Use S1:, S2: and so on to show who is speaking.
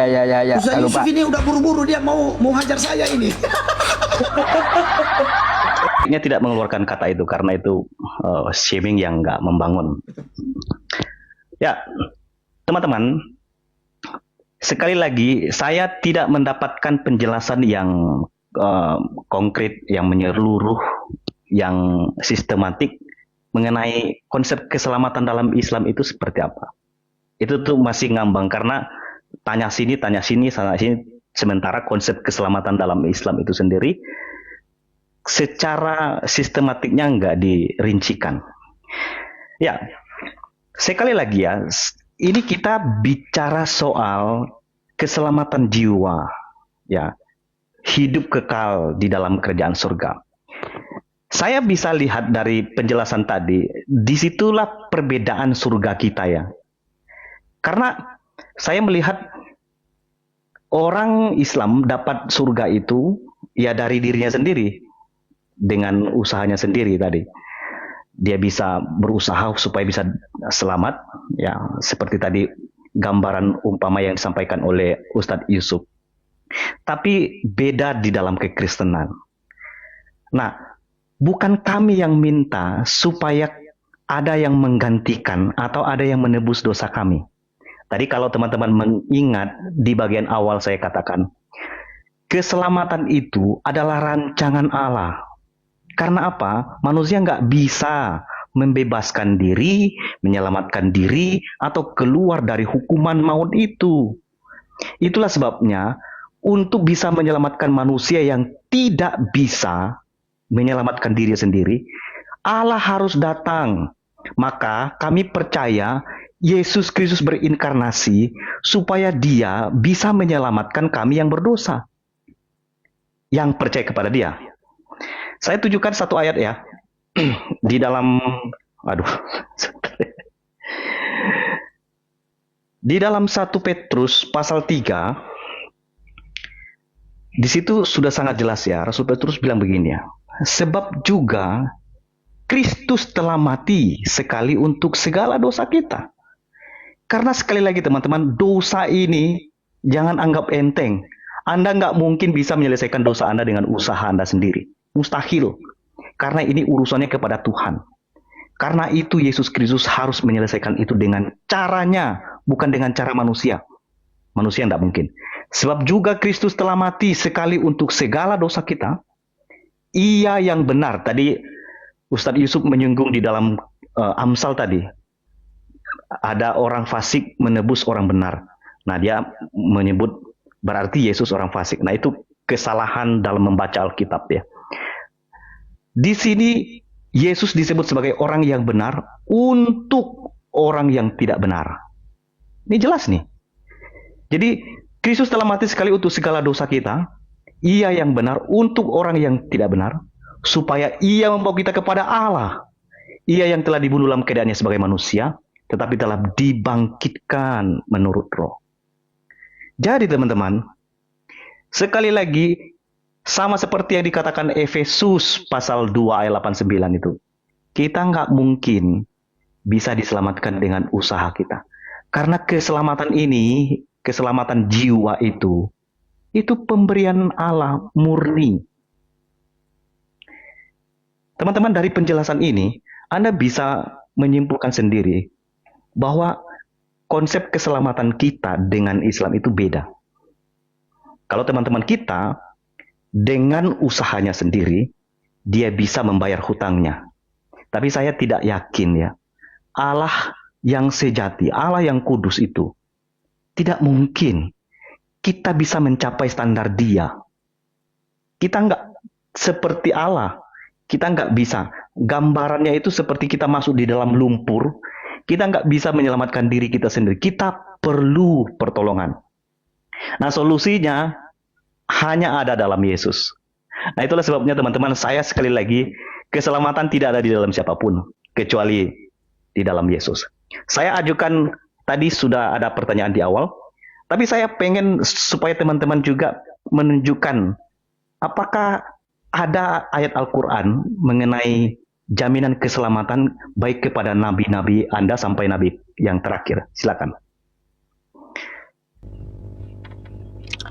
S1: ya.
S2: Ustaz Yusuf
S1: Lupa.
S2: ini udah buru-buru, dia mau hajar saya ini.
S3: Dia tidak mengeluarkan kata itu karena itu shaming yang nggak membangun. Ya, teman-teman, sekali lagi saya tidak mendapatkan penjelasan yang konkret, yang menyeluruh, yang sistematik mengenai konsep keselamatan dalam Islam itu seperti apa. Itu tuh masih ngambang karena tanya sini, sana sini. Sementara konsep keselamatan dalam Islam itu sendiri secara sistematiknya nggak dirincikan. Ya, sekali lagi ya, ini kita bicara soal keselamatan jiwa, ya, hidup kekal di dalam kerajaan surga. Saya bisa lihat dari penjelasan tadi, disitulah perbedaan surga kita ya. Karena saya melihat orang Islam dapat surga itu ya dari dirinya sendiri, dengan usahanya sendiri tadi. Dia bisa berusaha supaya bisa selamat, ya seperti tadi gambaran umpama yang disampaikan oleh Ustadz Yusuf. Tapi beda di dalam kekristenan. Nah, bukan kami yang minta supaya ada yang menggantikan atau ada yang menebus dosa kami. Tadi kalau teman-teman mengingat di bagian awal saya katakan, keselamatan itu adalah rancangan Allah. Karena apa? Manusia nggak bisa membebaskan diri, menyelamatkan diri, atau keluar dari hukuman maut itu. Itulah sebabnya, untuk bisa menyelamatkan manusia yang tidak bisa menyelamatkan diri sendiri, Allah harus datang. Maka kami percaya Yesus Kristus berinkarnasi supaya dia bisa menyelamatkan kami yang berdosa, yang percaya kepada dia. Saya tunjukkan satu ayat ya, di dalam, di dalam 1 Petrus pasal 3, di situ sudah sangat jelas ya, Rasul Petrus bilang begini ya, sebab juga Kristus telah mati sekali untuk segala dosa kita. Karena sekali lagi teman-teman, dosa ini jangan anggap enteng. Anda nggak mungkin bisa menyelesaikan dosa Anda dengan usaha Anda sendiri. Mustahil. Karena ini urusannya kepada Tuhan. Karena itu Yesus Kristus harus menyelesaikan itu dengan caranya, bukan dengan cara manusia. Manusia nggak mungkin. Sebab juga Kristus telah mati sekali untuk segala dosa kita. Ia yang benar. Tadi Ustadz Yusuf menyinggung di dalam Amsal tadi. Ada orang fasik menebus orang benar. Nah, dia menyebut berarti Yesus orang fasik. Nah, itu kesalahan dalam membaca Alkitab ya. Di sini Yesus disebut sebagai orang yang benar untuk orang yang tidak benar. Ini jelas nih. Jadi Kristus telah mati sekali untuk segala dosa kita. Ia yang benar untuk orang yang tidak benar, supaya ia membawa kita kepada Allah. Ia yang telah dibunuh dalam keadaannya sebagai manusia, tetapi telah dibangkitkan menurut roh. Jadi teman-teman, sekali lagi, sama seperti yang dikatakan Efesus pasal 2 ayat 89 itu, kita nggak mungkin bisa diselamatkan dengan usaha kita. Karena keselamatan ini, keselamatan jiwa itu pemberian Allah murni. Teman-teman, dari penjelasan ini, Anda bisa menyimpulkan sendiri bahwa konsep keselamatan kita dengan Islam itu beda. Kalau teman-teman kita dengan usahanya sendiri, dia bisa membayar hutangnya. Tapi saya tidak yakin ya, Allah yang sejati, Allah yang kudus itu, tidak mungkin kita bisa mencapai standar dia. Kita nggak seperti Allah. Kita nggak bisa. Gambarannya itu seperti kita masuk di dalam lumpur. Kita nggak bisa menyelamatkan diri kita sendiri. Kita perlu pertolongan. Nah, solusinya hanya ada dalam Yesus. Nah, itulah sebabnya teman-teman, saya sekali lagi, keselamatan tidak ada di dalam siapapun, kecuali di dalam Yesus. Saya ajukan, tadi sudah ada pertanyaan di awal, tapi saya pengen supaya teman-teman juga menunjukkan apakah ada ayat Al-Quran mengenai jaminan keselamatan baik kepada nabi-nabi Anda sampai nabi yang terakhir. Silakan.